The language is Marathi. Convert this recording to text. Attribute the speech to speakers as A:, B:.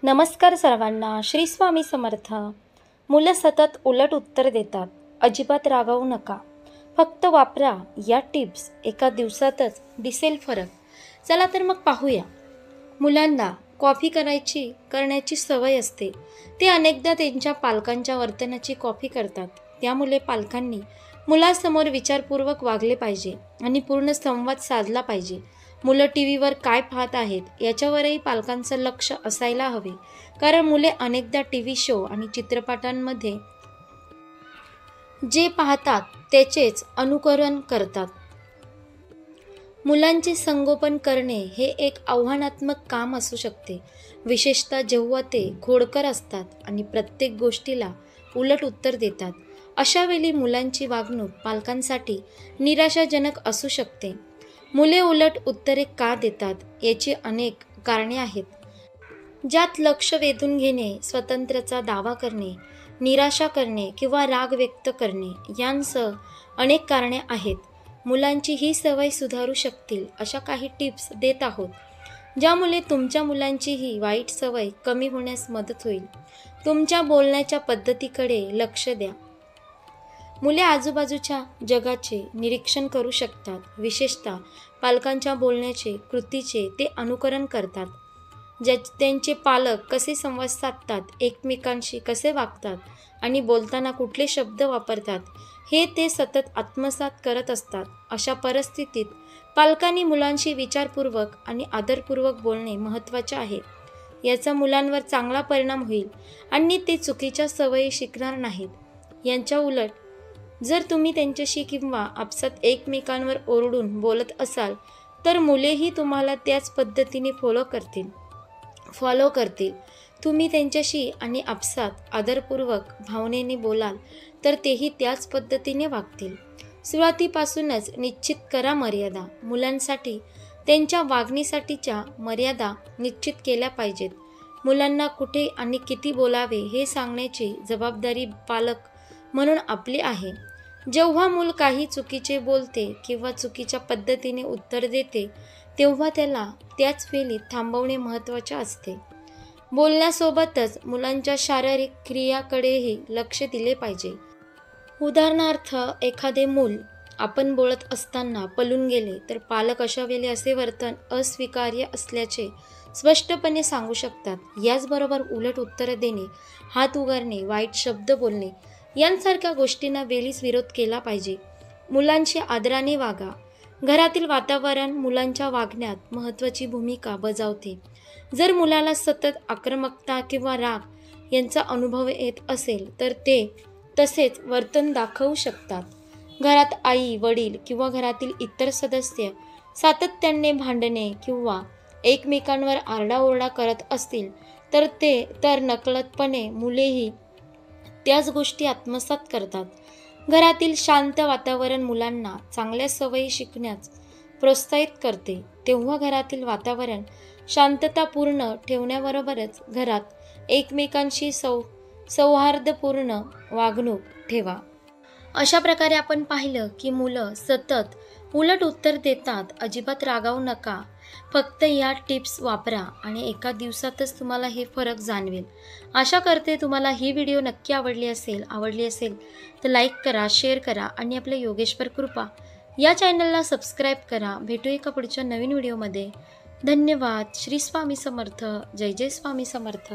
A: नमस्कार सर्वांना. श्री स्वामी समर्थ. मुलं सतत उलट उत्तर देतात. अजिबात रागावू नका. फक्त वापरा या टिप्स. एका दिवसातच दिसेल फरक. चला तर मग पाहूया. मुलांना कॉफी करण्याची सवय असते. ते अनेकदा त्यांच्या पालकांच्या वर्तनाची कॉपी करतात. त्यामुळे पालकांनी मुलासमोर विचारपूर्वक वागले पाहिजे आणि पूर्ण संवाद साधला पाहिजे. मुलं टीव्हीवर काय पाहत आहेत याच्यावरही पालकांचं लक्ष असायला हवे, कारण मुले अनेकदा टीव्ही शो आणि चित्रपटांमध्ये जे पाहतात त्याचेच अनुकरण करतात. मुलांचे संगोपन करणे हे एक आव्हानात्मक काम असू शकते, विशेषतः जेव्हा ते खोडकर असतात आणि प्रत्येक गोष्टीला उलट उत्तर देतात. अशा वेळी मुलांची वागणूक पालकांसाठी निराशाजनक असू शकते. मुले उलट उत्तरे का देतात याची अनेक कारणे आहेत, ज्यात लक्ष वेधून घेणे, स्वातंत्र्याचा दावा करणे, निराशा करणे किंवा राग व्यक्त करणे यांसह अनेक कारणे आहेत. मुलांची ही सवय सुधारू शकतील अशा काही टिप्स देत आहोत, ज्यामुळे तुमच्या मुलांची ही वाईट सवय कमी होण्यास मदत होईल. तुमच्या बोलण्याच्या पद्धतीकडे लक्ष द्या. मुले आजूबाजूच्या जगाचे निरीक्षण करू शकतात. विशेषतः पालकांच्या बोलण्याचे, कृतीचे ते अनुकरण करतात. त्यांचे पालक कसे संवाद साधतात, एकमेकांशी कसे वागतात आणि बोलताना कुठले शब्द वापरतात हे ते सतत आत्मसात करत असतात. अशा परिस्थितीत पालकांनी मुलांशी विचारपूर्वक आणि आदरपूर्वक बोलणे महत्त्वाचे आहे. याचा मुलांवर चांगला परिणाम होईल आणि ते चुकीच्या सवयी शिकणार नाहीत. यांच्या उलट जर तुम्ही त्यांच्याशी किंवा आपसात एकमेकांवर ओरडून बोलत असाल तर मुलेही तुम्हाला त्याच पद्धतीने फॉलो करतील. तुम्ही त्यांच्याशी आणि आपसात आदरपूर्वक भावनेने बोलाल तर तेही त्याच पद्धतीने वागतील. सुरुवातीपासूनच निश्चित करा मर्यादा. मुलांसाठी त्यांच्या वागणीसाठीच्या मर्यादा निश्चित केल्या पाहिजेत. मुलांना कुठे आणि किती बोलावे हे सांगण्याची जबाबदारी पालक म्हणून आपली आहे. जेव्हा मूल काही चुकीचे बोलते किंवा चुकीच्या पद्धतीने उत्तर देते तेव्हा त्याला त्याच वेळी थांबवणे महत्त्वाचे असते. बोलण्यासोबतच मुलांच्या शारीरिक क्रियाकडेही लक्ष दिले पाहिजे. उदाहरणार्थ, एखादे मूल आपण बोलत असताना पळून गेले तर पालक अशा वेळी असे वर्तन अस्वीकार्य असल्याचे स्पष्टपणे सांगू शकतात. याचबरोबर उलट उत्तरे देणे, हात उगारणे, वाईट शब्द बोलणे यांसारख्या गोष्टींना वेळीच विरोध केला पाहिजे. मुलांशी आदराने वागा. घरातील वातावरण मुलांच्या वागण्यात महत्त्वाची भूमिका बजावते. जर मुलाला सतत आक्रमकता किंवा राग यांचा अनुभव येत असेल तर ते तसेच वर्तन दाखवू शकतात. घरात आई, वडील किंवा घरातील इतर सदस्य सातत्याने भांडणे किंवा एकमेकांवर आरडाओरडा करत असतील तर नकळतपणे मुलेही त्याच गोष्टी आत्मसात करतात. घरातील शांत वातावरण मुलांना चांगल्या सवयी शिकण्यास प्रोत्साहित करते. तेव्हा घरातील वातावरण शांततापूर्ण ठेवण्याबरोबरच घरात एकमेकांशी सौहार्दपूर्ण वागणूक ठेवा. अशा प्रकारे आपण पाहिलं की मुलं सतत उलट उत्तर देतात. अजिबात रागावू नका. फक्त या टिप्स वापरा आणि एका दिवसातच तुम्हाला हे फरक जाणवेल. आशा करते तुम्हाला ही व्हिडिओ नक्की आवडली असेल तर लाईक करा, शेअर करा आणि आपल्या योगेश्वर कृपा या चॅनलला सबस्क्राईब करा. भेटू एका पुढच्या नवीन व्हिडिओमध्ये. धन्यवाद. श्री स्वामी समर्थ. जय जय स्वामी समर्थ.